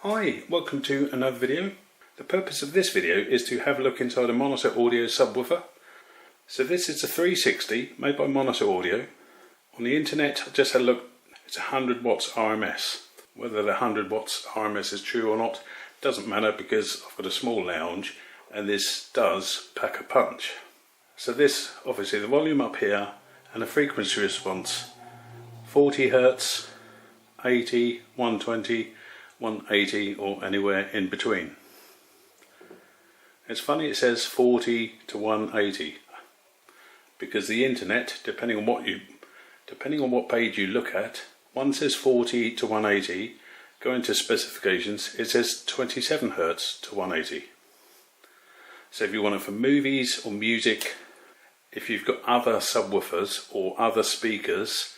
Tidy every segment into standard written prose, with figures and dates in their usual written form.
Hi, welcome to another video. The purpose of this video is to have a look inside a Monitor Audio subwoofer. So this is a 360 made by Monitor Audio. On the internet I just had a look, it's 100 watts RMS. Whether the 100 watts RMS is true or not doesn't matter because I've got a small lounge and this does pack a punch. So this, obviously the volume up here and the frequency response, 40 Hz, 80, 120, 180 or anywhere in between. It's funny it says 40 to 180 because the internet, depending on what page you look at, one says 40 to 180, go into specifications, it says 27 Hz to 180. So if you want it for movies or music, if you've got other subwoofers or other speakers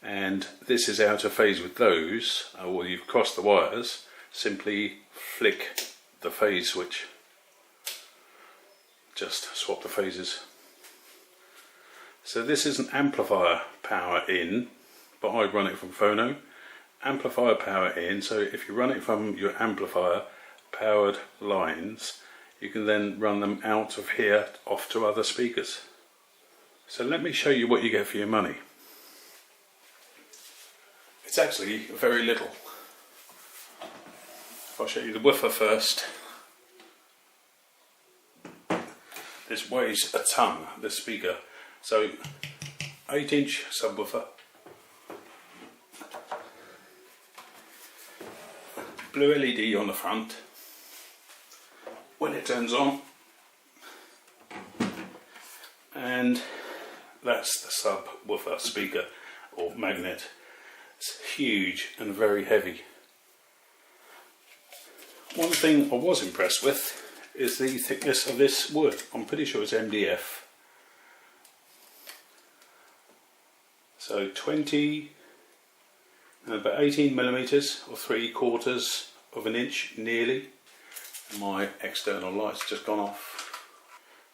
and this is out of phase with those, or you've crossed the wires, simply flick the phase switch. Just swap the phases. So this is an amplifier power in, but I run it from phono. Amplifier power in, so if you run it from your amplifier powered lines, you can then run them out of here off to other speakers. So let me show you what you get for your money. It's actually very little. I'll show you the woofer first. This weighs a ton, this speaker. So 8-inch subwoofer. Blue LED on the front. When it turns on. And that's the subwoofer speaker or magnet. It's huge and very heavy. One thing I was impressed with is the thickness of this wood. I'm pretty sure it's MDF. So about 18 millimeters or 3/4 of an inch nearly. My external light's just gone off.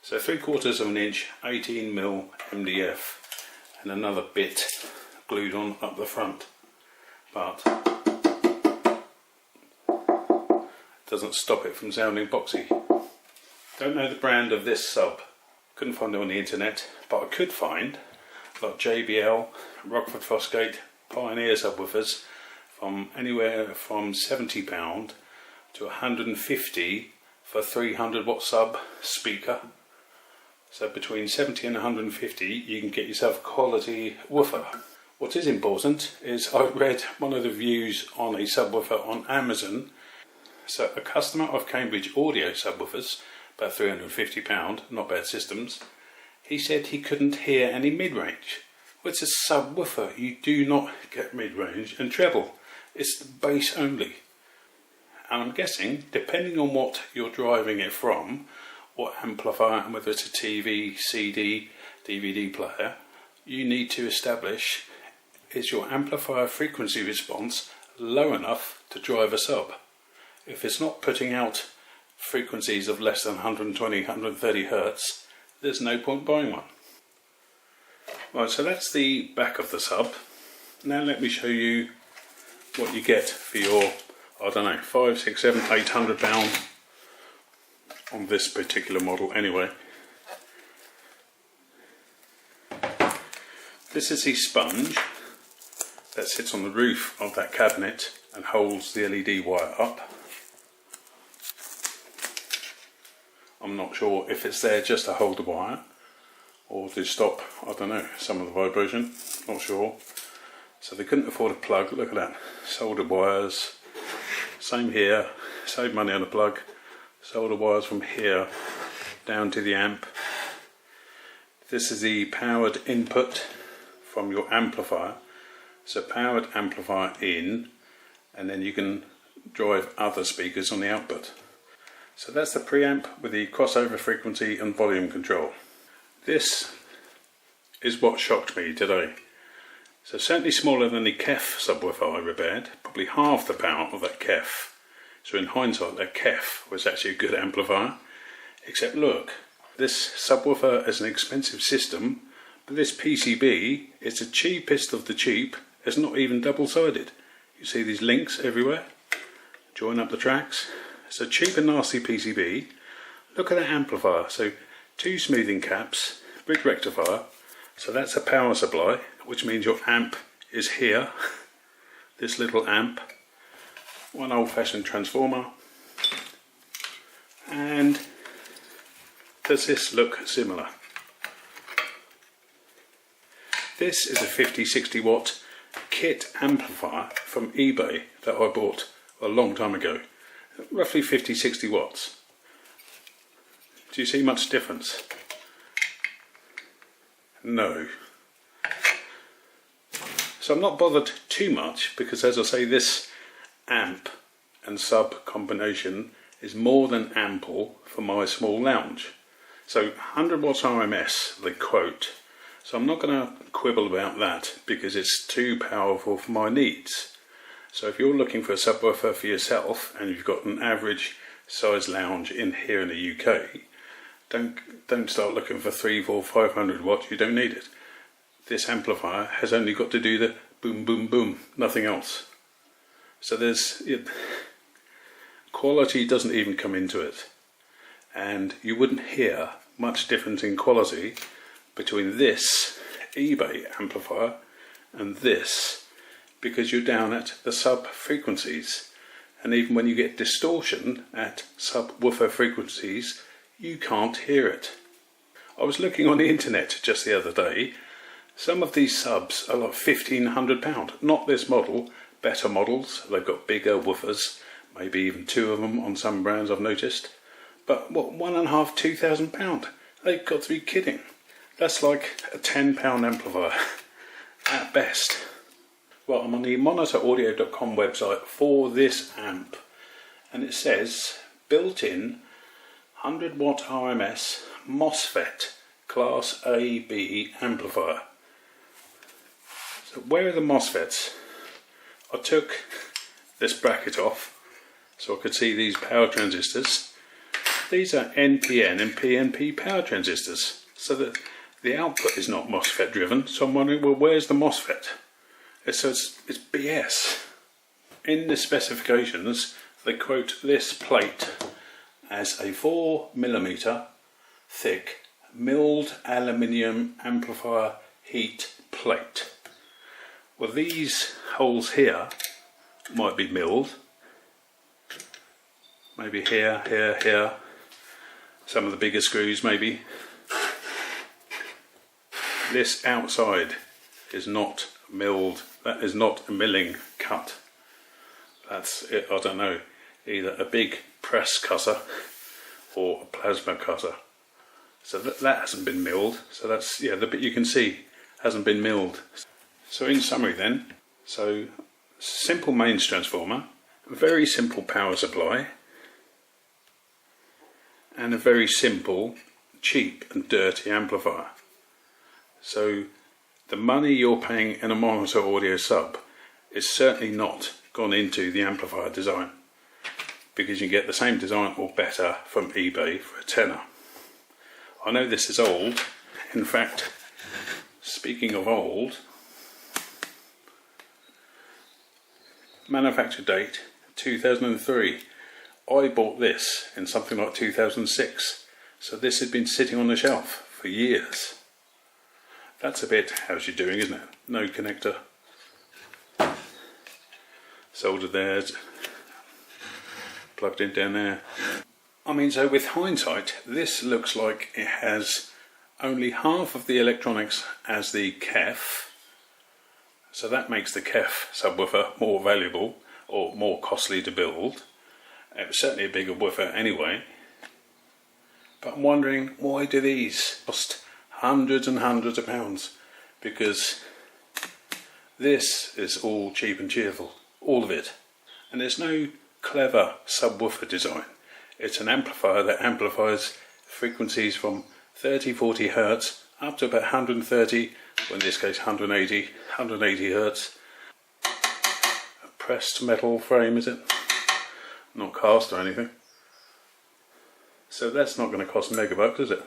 So 3/4 of an inch, 18 mil MDF, and another bit glued on up the front. But doesn't stop it from sounding boxy. Don't know the brand of this sub. Couldn't find it on the internet, but I could find like JBL, Rockford Fosgate, Pioneer subwoofers from anywhere from £70 to £150 for 300 watt sub speaker. So between 70 and 150 you can get yourself a quality woofer. What is important is I read one of the reviews on a subwoofer on Amazon. So a customer of Cambridge Audio subwoofers, about £350, not bad systems, he said he couldn't hear any mid-range. Well, it's a subwoofer, you do not get mid-range and treble, it's the bass only. And I'm guessing, depending on what you're driving it from, what amplifier, and whether it's a TV, CD, DVD player, you need to establish, is your amplifier frequency response low enough to drive a sub? If it's not putting out frequencies of less than 120, 130 Hz, there's no point buying one. Right, so that's the back of the sub. Now let me show you what you get for your, I don't know, 5, 6, 7, 800 pound on this particular model anyway. This is the sponge that sits on the roof of that cabinet and holds the LED wire up. I'm not sure if it's there just to hold the wire or to stop, I don't know, some of the vibration, not sure. So they couldn't afford a plug, look at that, soldered wires, same here, save money on the plug, solder wires from here down to the amp. This is the powered input from your amplifier, so powered amplifier in, and then you can drive other speakers on the output. So that's the preamp with the crossover frequency and volume control. This is what shocked me today. So certainly smaller than the KEF subwoofer I repaired, probably half the power of that KEF. So in hindsight that KEF was actually a good amplifier. Except look, this subwoofer is an expensive system, but this PCB is the cheapest of the cheap. It's not even double-sided. You see these links everywhere? join up the tracks. It's a cheap and nasty PCB. Look at that amplifier. So 2 smoothing caps, bridge rectifier. So that's a power supply, which means your amp is here. This little amp. 1 old-fashioned transformer. And does this look similar? This is a 50-60 watt kit amplifier from eBay that I bought a long time ago. Roughly 50-60 watts. Do you see much difference? No. So I'm not bothered too much because, as I say, this amp and sub combination is more than ample for my small lounge. So 100 watts RMS, they quote. So I'm not going to quibble about that because it's too powerful for my needs. So if you're looking for a subwoofer for yourself and you've got an average size lounge in here in the UK, don't start looking for 300, 400, 500 watts. You don't need it. This amplifier has only got to do the boom, boom, boom, nothing else. So quality doesn't even come into it, and you wouldn't hear much difference in quality between this eBay amplifier and this, because you're down at the sub frequencies, and even when you get distortion at subwoofer frequencies, you can't hear it. I was looking on the internet just the other day. Some of these subs are like £1,500. Not this model, better models. They've got bigger woofers, maybe even 2 of them on some brands I've noticed. But what, £1,500, £2,000? They've got to be kidding. That's like a £10 amplifier at best. Well, I'm on the monitoraudio.com website for this amp, and it says built-in 100 watt RMS MOSFET Class A/B amplifier. So where are the MOSFETs? I took this bracket off so I could see these power transistors. These are NPN and PNP power transistors, so that the output is not MOSFET driven. So I'm wondering, well, where's the MOSFET? It's BS. In the specifications, they quote this plate as a 4mm thick milled aluminium amplifier heat plate. Well, these holes here might be milled. Maybe here, here, here. Some of the bigger screws maybe. This outside is not milled. That is not a milling cut. That's it, I don't know, either a big press cutter or a plasma cutter. So that hasn't been milled. So that's, yeah, the bit you can see hasn't been milled. So in summary then, so simple mains transformer, very simple power supply, and a very simple, cheap and dirty amplifier. So the money you're paying in a monitor audio sub is certainly not gone into the amplifier design, because you get the same design or better from eBay for a tenner. I know this is old. In fact, speaking of old, manufacture date 2003. I bought this in something like 2006, so this had been sitting on the shelf for years. That's a bit how's you doing, isn't it? No connector. Soldered there, plugged in down there. I mean, so with hindsight, this looks like it has only half of the electronics as the KEF, so that makes the KEF subwoofer more valuable or more costly to build. It was certainly a bigger woofer anyway. But I'm wondering, why do these cost hundreds and hundreds of pounds? Because this is all cheap and cheerful, all of it. And there's no clever subwoofer design. It's an amplifier that amplifies frequencies from 30-40 Hertz up to about 130, or in this case 180 Hertz. A pressed metal frame, is it? Not cast or anything. So that's not going to cost megabucks, is it?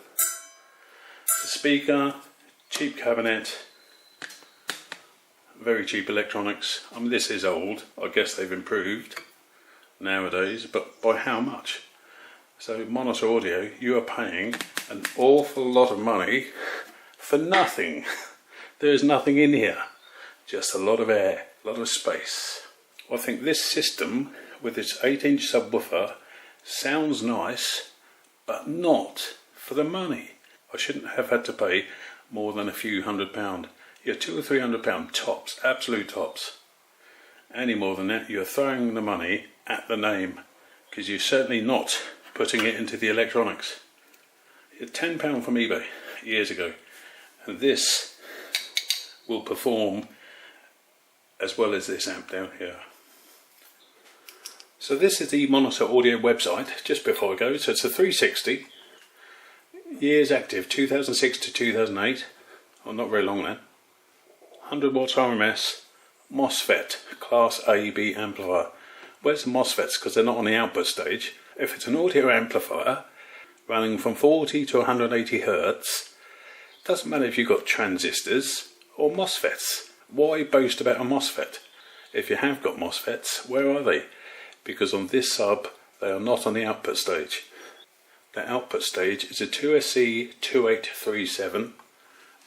The speaker, cheap cabinet, very cheap electronics. I mean, this is old. I guess they've improved. nowadays, but by how much? So Monitor Audio, you are paying an awful lot of money for nothing. There is nothing in here, just a lot of air, a lot of space. I think this system with its 8-inch subwoofer sounds nice, but not for the money. I shouldn't have had to pay more than a few £100. Yeah, £200 or £300 tops, absolute tops. Any more than that, you're throwing the money at the name, because you're certainly not putting it into the electronics. £10 from eBay years ago, and this will perform as well as this amp down here. So this is the Monitor Audio website, just before I go. So it's a 360, years active, 2006 to 2008, well, not very long then. 100 watts RMS, MOSFET, class A/B amplifier. Where's the MOSFETs? Because they're not on the output stage. If it's an audio amplifier running from 40 to 180 Hertz, doesn't matter if you've got transistors or MOSFETs. Why boast about a MOSFET? If you have got MOSFETs, where are they? Because on this sub, they are not on the output stage. The output stage is a 2SE2837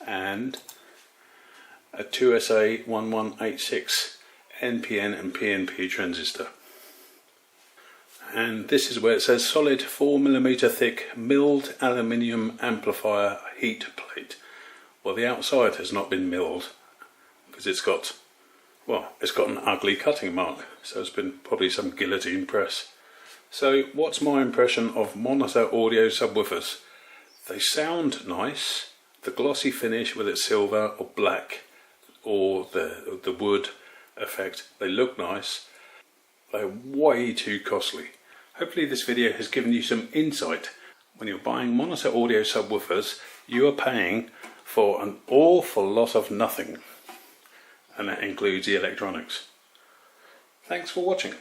and a 2SA1186 NPN and PNP transistor. And this is where it says solid 4mm thick milled aluminium amplifier heat plate. Well, the outside has not been milled because it's got an ugly cutting mark, so it's been probably some guillotine press. So what's my impression of Monitor Audio subwoofers? They sound nice. The glossy finish with its silver or black or the wood effect, they look nice. They're way too costly. Hopefully this video has given you some insight. When you're buying Monitor Audio subwoofers, you are paying for an awful lot of nothing, and that includes the electronics. Thanks for watching.